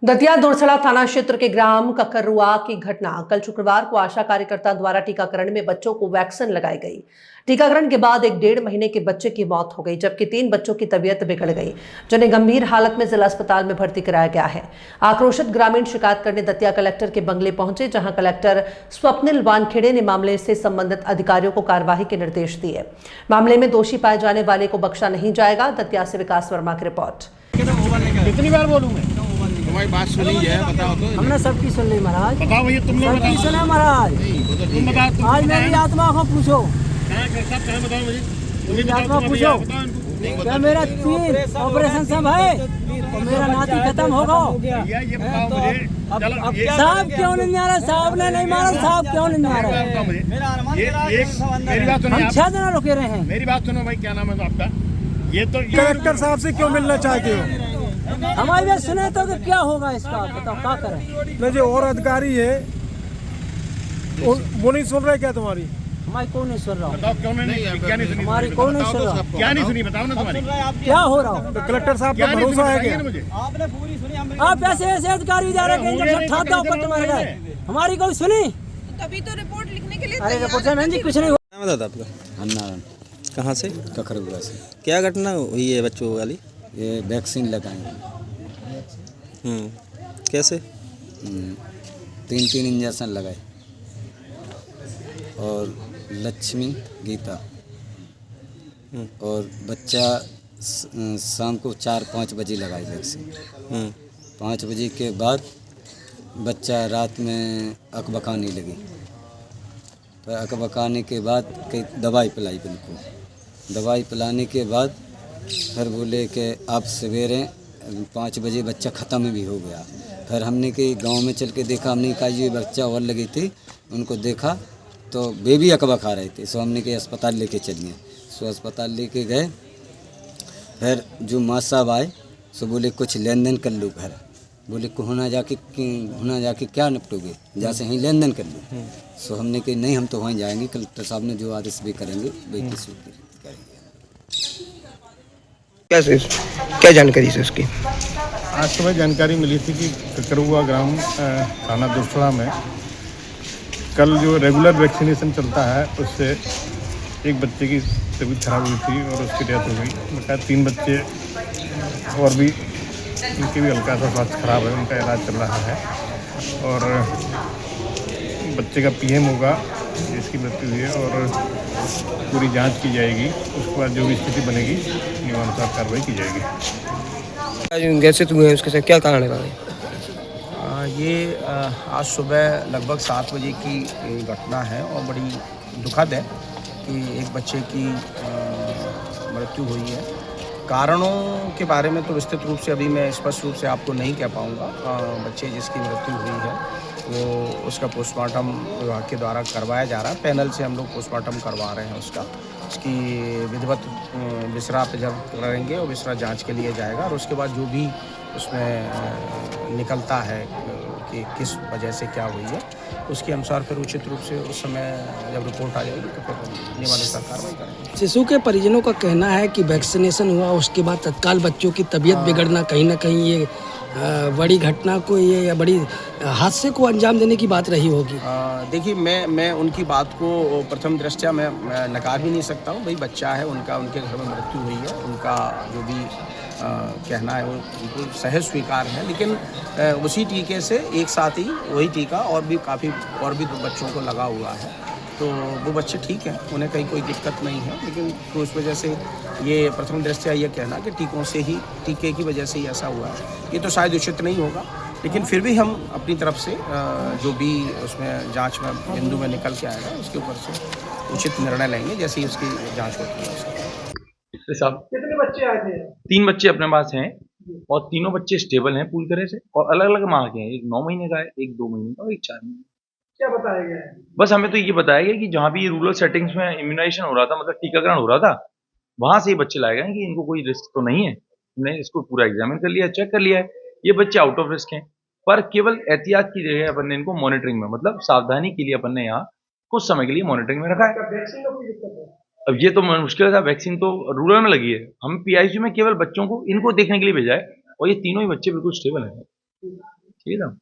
दतिया दुरसड़ा थाना क्षेत्र के ग्राम ककरुआ की घटना। कल शुक्रवार को आशा कार्यकर्ता द्वारा टीकाकरण में बच्चों को वैक्सीन लगाई गई। टीकाकरण के बाद एक 1.5 महीने के बच्चे की मौत हो गई, जबकि 3 बच्चों की तबीयत बिगड़ गई, जिन्हें गंभीर हालत में जिला अस्पताल में भर्ती कराया गया है। आक्रोशित ग्रामीण शिकायत करने दतिया कलेक्टर के बंगले पहुंचे, जहां कलेक्टर स्वप्निल वानखेड़े ने मामले से संबंधित अधिकारियों को कार्रवाई के निर्देश दिए। मामले में दोषी पाए जाने वाले को बख्शा नहीं जाएगा। दतिया से विकास वर्मा की रिपोर्ट। कितनी बार बोलूं मैं? तुम्हारी बात सुनी है, बताओ तो। हमने सबकी सुन ली महाराज। बताओ भैया, तुम लोग सबकी सुना महाराज। तुम बताओ। आज मेरी आत्मा को पूछो, कहाँ बताओ मुझे। मेरी आत्मा पूछो, क्या मेरा 3 ऑपरेशन सब है तो मेरा नाती खत्म होगा? ये बताओ मुझे। साहब क्यों नहीं आ रहा? साहब ने नहीं मारा, साहब क्यों नहीं आ रहा? मेरी बात सुनो। हम 6 दिन रुके रहे हैं। मेरी बात सुनो भाई, क्या नाम है तो आपका? ये तो कलेक्टर साहब से क्यों मिलना चाहते हो? हमारी बात सुने तो क्या होगा इसका? बताओ क्या करें? नहीं, जो और अधिकारी है वो नहीं सुन रहे क्या तुम्हारी? हमारी कौन नहीं सुन रहा? बताओ क्यों नहीं? क्या नहीं सुनी? हमारी कौन नहीं सुन रहा? क्या नहीं सुनी, बताओ ना तुम्हारी। क्या हो रहा? तो कलेक्टर साहब का भरोसा है क्या? मुझे आप ऐसे अधिकारी जा रहे हैं, ठाता ऊपर तुम्हारे गए, हमारी कोई सुनी? तभी तो रिपोर्ट लिखने के लिए अरे रिपोर्ट से जी कुछ नहीं हुआ। नाम बताता आपका? अन्ना कहाँ से? ककरुआ से। क्या घटना हुई है बच्चों वाली? ये वैक्सीन लगाएंगे। कैसे? 3 इंजेक्शन लगाए और लक्ष्मी गीता और बच्चा शाम को 4-5 बजे लगाए वैक्सीन। 5 बजे के बाद बच्चा रात में अकबकाने लगी, तो अकबकाने के बाद कई दवाई पिलाई उनको। दवाई पिलाने के बाद फिर बोले कि आप सवेरे 5 बजे बच्चा ख़त्म भी हो गया। फिर हमने कि गांव में चल के देखा, हमने कहा ये बच्चा और लगी थी, उनको देखा तो बेबी अकबा खा रहे थे। सो हमने के अस्पताल लेके चलिए। सो अस्पताल लेके गए। फिर जो माँ साहब आए सो बोले कुछ लेन देन कर लो घर। बोले होना जाके क्या निपटोगे, जैसे ही लेन देन कर लो। सो हमने कि नहीं, हम तो वहीं जाएंगे, कलेक्टर साहब ने जो आदेश भी करेंगे वही किसी करेंगे। क्या जानकारी है उसकी? आज सुबह जानकारी मिली थी कि ककरुआ ग्राम थाना दुरसड़ा में कल जो रेगुलर वैक्सीनेशन चलता है उससे एक बच्चे की तबीयत खराब हुई थी और उसकी डेथ हो गई। बता 3 बच्चे और भी, उनके भी हल्का सा स्वास्थ्य खराब है, उनका इलाज चल रहा है और बच्चे का PM होगा जिसकी मृत्यु हुई है और पूरी जांच की जाएगी। उसके बाद जो भी स्थिति बनेगी नियमानुसार कार्रवाई की जाएगी। जैसे तुम्हें उसके साथ क्या कारण है? ये आज सुबह लगभग 7 बजे की घटना है और बड़ी दुखद है कि एक बच्चे की मृत्यु हुई है। कारणों के बारे में तो विस्तृत रूप से अभी मैं स्पष्ट रूप से आपको नहीं कह पाऊँगा। बच्चे जिसकी मृत्यु हुई है वो उसका पोस्टमार्टम विभाग के द्वारा करवाया जा रहा है। पैनल से हम लोग पोस्टमार्टम करवा रहे हैं उसकी विधिवत विसरा जब करेंगे और विसरा जांच के लिए जाएगा और उसके बाद जो भी उसमें निकलता है कि किस वजह से क्या हुई है उसके अनुसार फिर उचित रूप से उस समय जब रिपोर्ट आ जाएगी तो फिर नियमानुसार कार्रवाई करेंगे। शिशु के परिजनों का कहना है कि वैक्सीनेशन हुआ उसके बाद तत्काल बच्चों की तबीयत बिगड़ना कहीं ना कहीं ये बड़ी घटना को ये या बड़ी हादसे को अंजाम देने की बात रही होगी। देखिए, मैं उनकी बात को प्रथम दृष्टया मैं नकार भी नहीं सकता हूँ। भाई बच्चा है उनका, उनके घर में मृत्यु हुई है, उनका जो भी कहना है वो बिल्कुल सहज स्वीकार है। लेकिन उसी टीके से एक साथ ही वही टीका और भी काफ़ी और भी बच्चों को लगा हुआ है, तो वो बच्चे ठीक हैं, उन्हें कहीं कोई दिक्कत नहीं है। लेकिन तो उस वजह से ये प्रथम दृष्टया ये कहना कि टीके की वजह से ही ऐसा हुआ है, ये तो शायद उचित नहीं होगा। लेकिन फिर भी हम अपनी तरफ से जो भी उसमें जांच में बिंदु में निकल के आएगा उसके ऊपर से उचित निर्णय लेंगे जैसे ही उसकी जांच होती है। साहब, कितने बच्चे आए थे? 3 बच्चे अपने पास हैं और तीनों बच्चे स्टेबल हैं पूरी तरह से और अलग अलग माह के हैं। एक 9 महीने का है, एक 2 महीने का और एक 4 महीने। क्या बताया गया है? बस हमें तो ये बताया गया कि जहाँ भी रूरल सेटिंग्स में इम्यूनाइजेशन हो रहा था, मतलब टीकाकरण हो रहा था, वहां से ये बच्चे लाए गए कि इनको कोई रिस्क तो नहीं है। हमने इसको पूरा एग्जामिन कर लिया, चेक कर लिया है, ये बच्चे आउट ऑफ रिस्क हैं, पर केवल एहतियात की जगह अपन ने इनको मॉनिटरिंग में, मतलब सावधानी के लिए अपन ने यहाँ कुछ समय के लिए मॉनिटरिंग में रखा है। वैक्सीन की दिक्कत है? अब ये तो मुश्किल था, वैक्सीन तो रूरल में लगी है, हम PICU में केवल बच्चों को इनको देखने के लिए भेजा है और ये तीनों ही बच्चे बिल्कुल स्टेबल हैं। ठीक है ना।